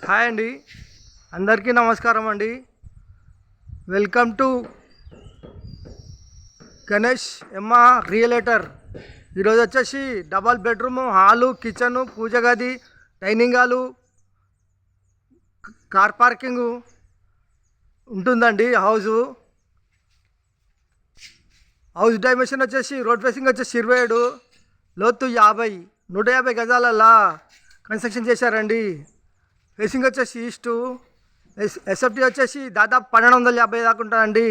Hi అండి, అందరికీ నమస్కారం అండి. వెల్కమ్ టు గణేష్ ఎమ్మ రియలేటర్. ఈరోజు వచ్చేసి డబల్ బెడ్రూము, హాలు, కిచెను, పూజ గది, డైనింగ్ హాలు, కార్ పార్కింగు ఉంటుందండి. హౌస్ డైమెన్షన్ వచ్చేసి రోడ్ ఫేసింగ్ వచ్చేసి 27, లోతు 50, 150 గజాలల్లా కన్స్ట్రక్షన్ చేశారండి. ఫేసింగ్ వచ్చేసి ఈస్టు, ఎస్ఎఫ్టీ వచ్చేసి దాదాపు 1250 దాకా ఉంటుందండి.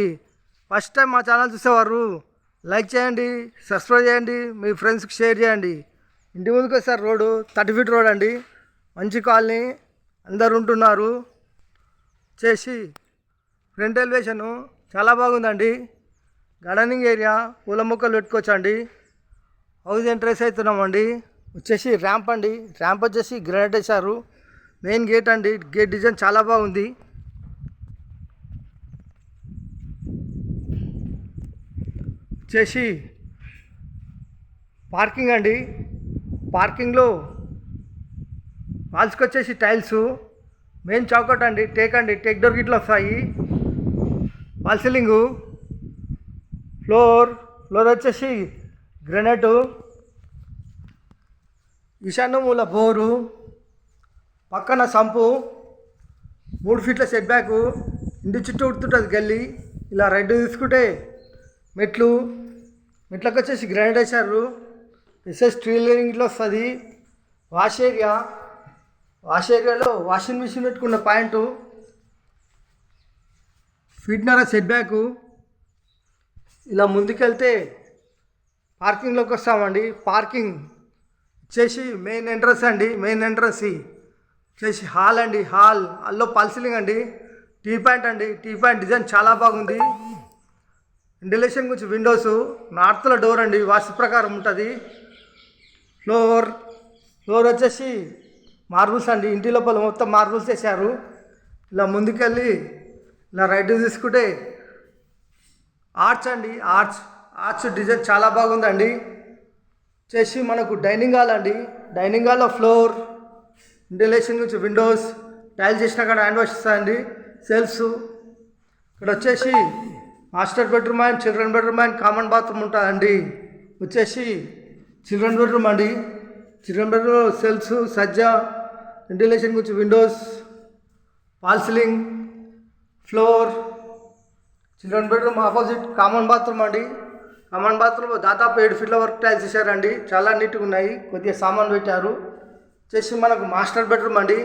ఫస్ట్ టైం మా ఛానల్ చూసేవారు లైక్ చేయండి, సబ్స్క్రైబ్ చేయండి, మీ ఫ్రెండ్స్కి షేర్ చేయండి. ఇంటి ముందుకు వస్తారు రోడ్డు 30 ఫీట్ రోడ్ అండి. మంచి కాలనీ, అందరు ఉంటున్నారు. చేసి ఫ్రంట్ ఎలివేషను చాలా బాగుందండి. గార్డెనింగ్ ఏరియా, పూల మొక్కలు పెట్టుకోవచ్చండి. హౌస్ ఎంట్రెన్స్ అవుతున్నామండి. వచ్చేసి ర్యాంప్ అండి. ర్యాంప్ వచ్చేసి గ్రానైట్ వేశారు. మెయిన్ గేట్ అండి. గేట్ డిజైన్ చాలా బాగుంది. వచ్చేసి పార్కింగ్ అండి. పార్కింగ్లో వాల్స్కి వచ్చేసి టైల్స్, మెయిన్ చౌకట్ అండి. టేక్ డోర్ గిట్ల వస్తాయి. వాల్ సీలింగు, ఫ్లోర్ వచ్చేసి గ్రానైటు, ఈశాన్య మూల బోరు, పక్కన సంపు, 3 ఫీట్ల సెట్ బ్యాకు, ఇంటి చుట్టూ ఉడుతుంటుంది గల్లీ. ఇలా రైట్ తీసుకుంటే మెట్లకు వచ్చేసి గ్రానైట్ వేశారు. స్టీలింగ్ ఇట్లా వస్తుంది. వాష్ ఏరియాలో వాషింగ్ మిషన్ పెట్టుకున్న పాయింటు, ఫీట్నర సెట్ బ్యాకు. ఇలా ముందుకెళ్తే పార్కింగ్లోకి వస్తామండి. పార్కింగ్ వచ్చేసి మెయిన్ ఎంట్రన్స్ అండి. మెయిన్ ఎంట్రన్స్ వచ్చేసి హాల్ అండి. హాల్లో పాల్ సీలింగ్ అండి. టీ పాయింట్ అండి. టీ పాయింట్ డిజైన్ చాలా బాగుంది. వెంటిలేషన్ గురించి విండోస్, నార్త్లో డోర్ అండి. వాస్తు ప్రకారం ఉంటుంది. ఫ్లోర్ వచ్చేసి మార్బుల్స్ అండి. ఇంటి లోపల మొత్తం మార్బుల్స్ వేసారు. ఇలా ముందుకెళ్ళి ఇలా రైట్ తీసుకుంటే ఆర్చ్ అండి. ఆర్చ్ డిజైన్ చాలా బాగుందండి. వచ్చేసి మనకు డైనింగ్ హాల్ అండి. డైనింగ్ హాల్లో ఫ్లోర్, వెంటిలేషన్ గురించి విండోస్, టైల్స్ చేసినా కానీ హ్యాండ్ వాష్ ఇస్తాయండి. సెల్ఫ్స్ ఇక్కడ వచ్చేసి master bedroom and children bedroom and common bathroom ఉంటుందండి. వచ్చేసి చిల్డ్రన్ బెడ్రూమ్ అండి. చిల్డ్రన్ బెడ్రూమ్ సెల్ఫ్స్, సజ్జ, వెంటిలేషన్ గురించి Windows, fall ceiling, floor. Children bedroom opposite common bathroom అండి. కామన్ బాత్రూమ్ దాదాపు 7 ఫీట్ల వరకు టైల్స్ వేసారండి. చాలా నీట్గా ఉన్నాయి. కొద్దిగా సామాన్ పెట్టారు. వచ్చేసి మనకు మాస్టర్ బెడ్రూమ్ అండి.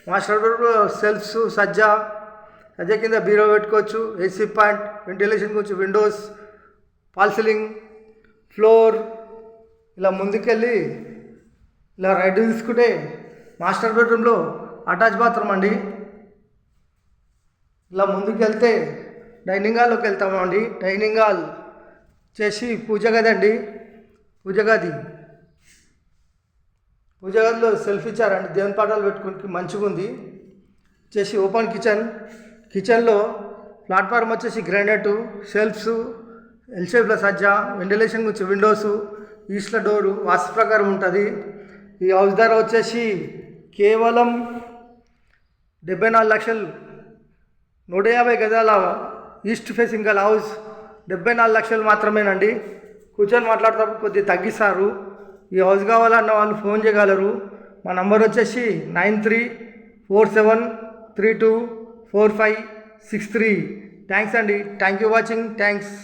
మాస్టర్ బెడ్రూమ్ సెల్ఫ్స్, సజ్జ కింద బీరో పెట్టుకోవచ్చు. ఏసీ పాయింట్, వెంటిలేషన్ గురించి విండోస్, ఫాల్ సీలింగ్, ఫ్లోర్. ఇలా ముందుకెళ్ళి ఇలా రైట్ తీసుకుంటే మాస్టర్ బెడ్రూమ్లో అటాచ్ బాత్రూమ్ అండి. ఇలా ముందుకు డైనింగ్ హాల్లోకి వెళ్తామండి. డైనింగ్ హాల్ చేసి పూజ గది అండి. పూజ గదిలో సెల్ఫ్ ఇచ్చారండి. దేవుని పాటాలు పెట్టుకుని మంచిగా ఉంది. చేసి ఓపెన్ కిచెన్లో ప్లాట్ఫామ్ వచ్చేసి గ్రానైటు, సెల్ఫ్స్, ఎల్ షేప్ల సజ్జ, వెంటిలేషన్ గురించి విండోసు, ఈస్ట్ల డోరు వాస్తు ప్రకారం ఉంటుంది. ఈ హౌస్ ధర వచ్చేసి కేవలం 74 లక్షలు. 150 గజాల ఈస్ట్ ఫేసింగ్ గల హౌస్ 74 లక్షలు మాత్రమేనండి. కూర్చొని మాట్లాడేటప్పుడు కొద్దిగా తగ్గిస్తారు. ఈ హౌస్ కావాలన్న వాళ్ళు ఫోన్ చేయగలరు. మా నంబర్ వచ్చేసి 9347324563. థ్యాంక్స్ అండి. Thank you watching. థ్యాంక్స్.